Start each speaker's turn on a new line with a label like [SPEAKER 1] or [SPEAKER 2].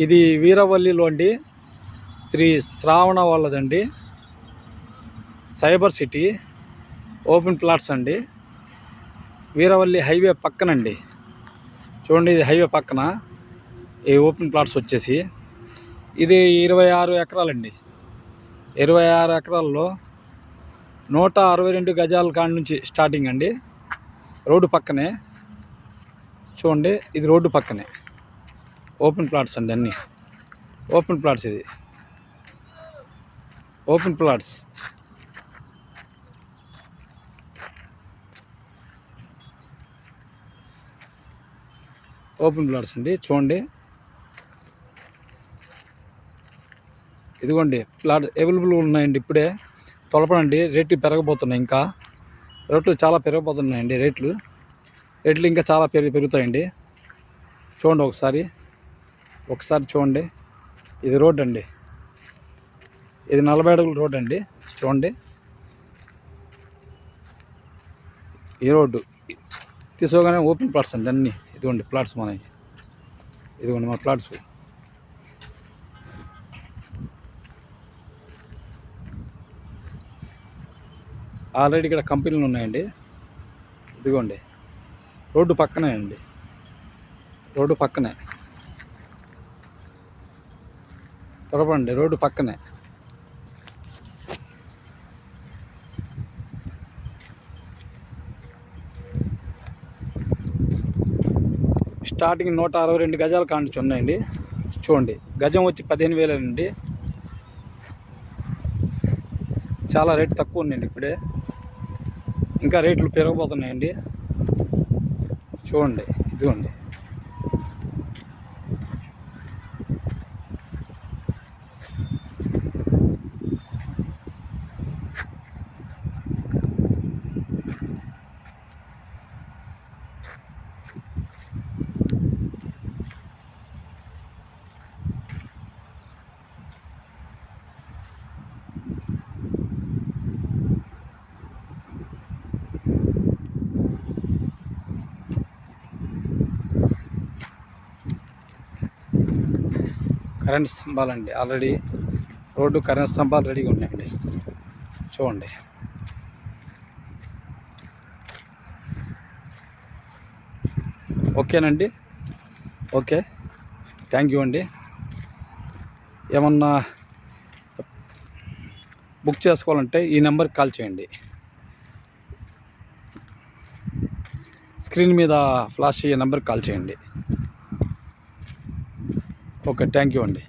[SPEAKER 1] ఇది వీరవల్లిలో అండి, శ్రీ శ్రావణ వాళ్ళదండి, cyber city open plots అండి. వీరవల్లి హైవే పక్కనండి. చూడండి, ఇది హైవే పక్కన ఈ ఓపెన్ ప్లాట్స్ వచ్చేసి. ఇది 26 ఎకరాలండి. 26 ఎకరాల్లో 162 గజాల కాడి నుంచి స్టార్టింగ్ అండి. రోడ్డు పక్కనే చూడండి, ఇది రోడ్డు పక్కనే ఓపెన్ ప్లాట్స్ అండి. అన్నీ ఓపెన్ ప్లాట్స్. ఇది ఓపెన్ ప్లాట్స్. ఓపెన్ ప్లాట్స్ అండి. చూడండి, ఇదిగోండి ప్లాట్ అవైలబుల్ ఉన్నాయండి. ఇప్పుడే తొలపడండి, రేట్లు పెరగబోతున్నాయి. ఇంకా రేట్లు చాలా పెరగబోతున్నాయండి. రేట్లు ఇంకా చాలా పెరుగుతాయండి. చూడండి, ఒకసారి చూడండి. ఇది రోడ్ అండి. ఇది 40 అడుగుల రోడ్ అండి. చూడండి, ఈ రోడ్డు తీసుకోగానే ఓపెన్ ప్లాట్స్ అండి అన్నీ. ఇదిగోండి ప్లాట్స్ మనవి. ఇదిగోండి మా ప్లాట్స్. ఆల్రెడీ ఇక్కడ కంపెనీలు ఉన్నాయండి. ఇదిగోండి రోడ్డు పక్కనే అండి. రోడ్డు పక్కనే త్వరపండి, రోడ్డు పక్కనే. స్టార్టింగ్ 162 గజాల కాంచి ఉన్నాయండి. చూడండి, గజం వచ్చి 15,000 అండి. చాలా రేటు తక్కువ ఉన్నాయండి. ఇప్పుడే ఇంకా రేట్లు పెరగబోతున్నాయండి. చూడండి, ఇదిగోండి. కరెంట్ స్తంభాలండి. ఆల్రెడీ రోడ్డు కరెంట్ స్తంభాలు రెడీగా ఉన్నాయండి. చూడండి, ఓకేనండి. ఓకే, థ్యాంక్ యూ అండి. ఏమన్నా బుక్ చేసుకోవాలంటే ఈ నెంబర్కి కాల్ చేయండి. స్క్రీన్ మీద ఫ్లాష్ అయ్యే నెంబర్కి కాల్ చేయండి. ఓకే, థ్యాంక్ యూ అండి.